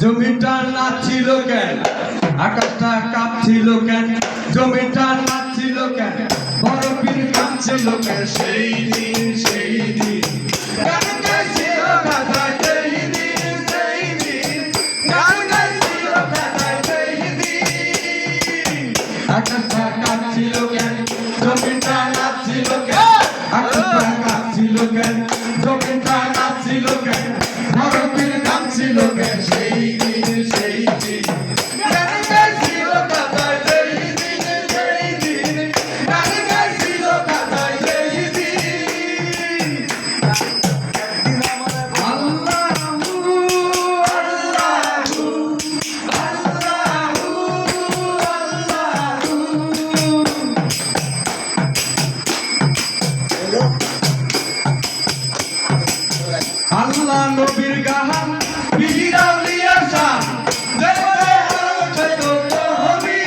জমিটা নাচছিল কেন, আকাশটা কাঁপছিল কেন, জমিটা নাচছিল কেন, বরফির কাঁপছিল কেন, সেই দিন সেই দিন গান গাইছিল খাতায় সেই দিন সেই দিন গান গাইছিল খাতায় সেই দিন। আকাশটা কাঁপছিল কেন, জমিটা নাচছিল কেন, আকাশটা কাঁপছিল কেন, জমিটা নাচছিল কেন, বরফির কাঁপছিল কেন, সেই দিন সেই দিন গান গাইছিল খাতায় সেই দিন সেই দিন গান গাইছিল খাতায় সেই দিন। আল্লাহু আল্লাহু আল্লাহু আল্লাহ নবীর গান পীর আউলিয়া শান দেবরে হারছে তো হবি।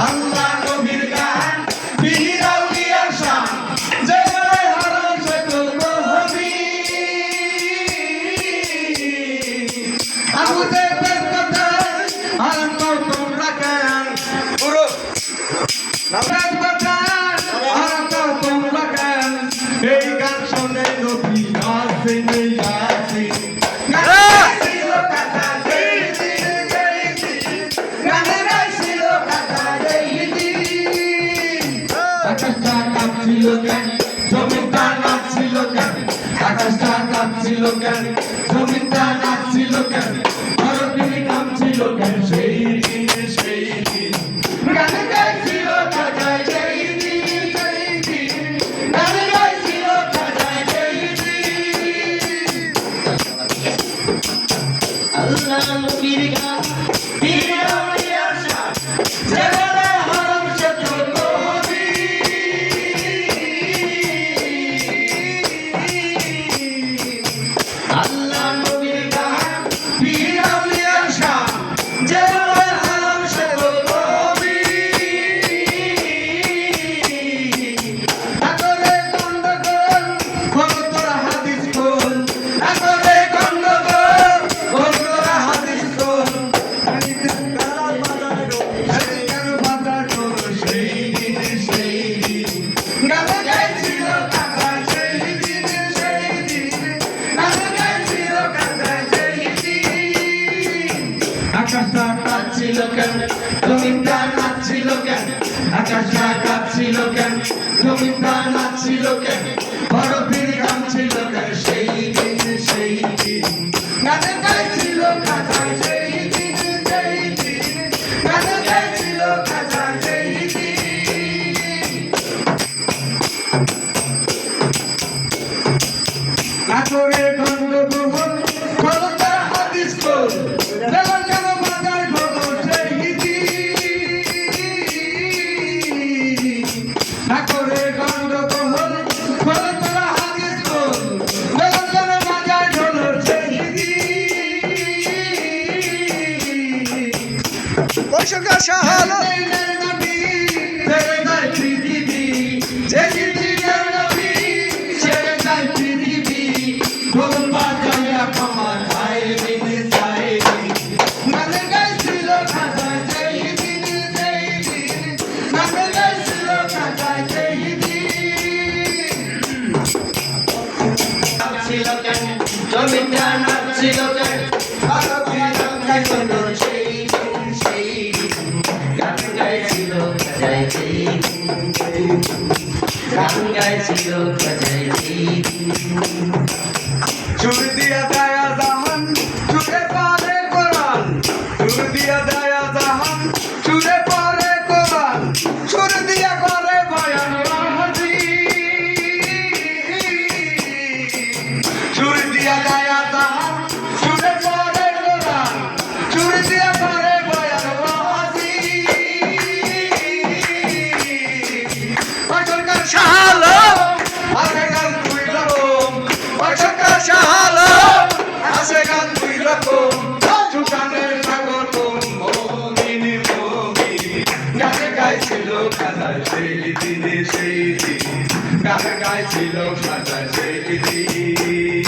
আল্লাহ নবীর গান পীর আউলিয়া শান দেবরে হারছে তো হবি। আবুতে বেদতে আলম তো তোমরা কেন পুরো বেদতে আলম তো তোমরা কেন এই গান শুনে নবী আসেন আসেন গান গাইছিল কথা সেই দিন সেই দিন গান গাইছিল কথা সেই দিন। আকাশটা কাঁপছিল কেন, জমিটা নাচছিল কেন, আকাশটা কাঁপছিল কেন, জমিটা নাচছিল কেন, বরফির কাঁপছিল কেন, সেই দিন সেই দিন গান গাইছিল কথা সেই দিন সেই দিন গান গাইছিল কথা সেই দিন। আল্লাহ নবীর গান পীর আউলিয়া শান দেবরে হারছে তো হবি। আল্লাহ নবীর গান পীর আউলিয়া শান দেবরে হারছে তো হবি। আগরে গন্ডগোল হল তোরা হাদিস কোল, আগরে গন্ডগোল হল তোরা হাদিস কোল, কেন বাজানো সেই দিন সেই দিন গান গাইছিল কথা সেই দিন সেই দিন গান গাইছিল কথা সেই দিন। আকাশটা কাঁপছিল কেন, জমিটা নাচছিল কেন, আকাশটা কাঁপছিল কেন, জমিটা নাচছিল কেন, বরফির কাঁপছিল কেন, সেই দিন সেই দিন গান গাইছিল খাতায় সেই দিন সেই দিন গান গাইছিল খাতায় সেই দিন। আগরে গন্ডগোল হল তারা হাদিস কোল, দেওয়াল কেন বাজার খবর সেই দিন। আগরে গন্ডগোল হল তারা হাদিস কোল, দেওয়াল কেন বাজার খবর সেই দিন। বৈশাখা শাহালো দিনের নবী ছেড়ে যায় পৃথিবী, যেদিনের নবী ছেড়ে যায় পৃথিবী, ঢোল বাজাইয়া কামান আয়ে দিন সায়ে দিন গান গাইছিল খাতায় সেই দিন সেই দিন গান গাইছিল খাতায় সেই দিন। ছিল কেন, জমিটা নাচছিল কেন, বরফির কাঁপছিল সেই দিন সেই দিন গান গাইছিল খাতায় সেই দিন গান গাইছিল খাতায় সেই দিন। সুর দিয়া দায়া জাহান সুরে পারে কোরআন, সুর দিয়া দায়া জাহান সুরে পারে কোরআন, সুর দিয়া করে বয়ান রাহজি। সুর দিয়া দায়া জাহান সুরে পারে কোরআন, সুর দিয়া করে বয়ান রাহজি। বৈশাখা শাহালো দিন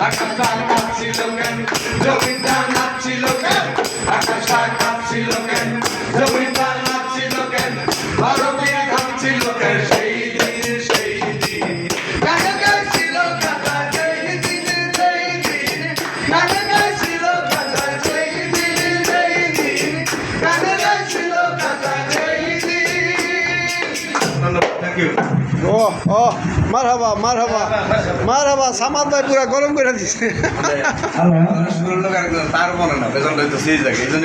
আকাশটা কাঁপছিল কেন জমিটা নাচছিল কেন আকাশটা কাঁপছিল কেন জমিটা নাচছিল কেন ভারতীয় ঘামছিল কেন সেই দিন গান গাইছিল কথা সেই দিন গান গাইছিল কথা সেই দিন গান গাইছিল কথা সেই দিন থ্যাংক ইউ ও ও মারহাবা মারহাবা মারহাবা সামাদ ভাই পুরা গরম করে দিচ্ছে তার মনে না বেতন হয়তো সেই জায়গায় এই জন্য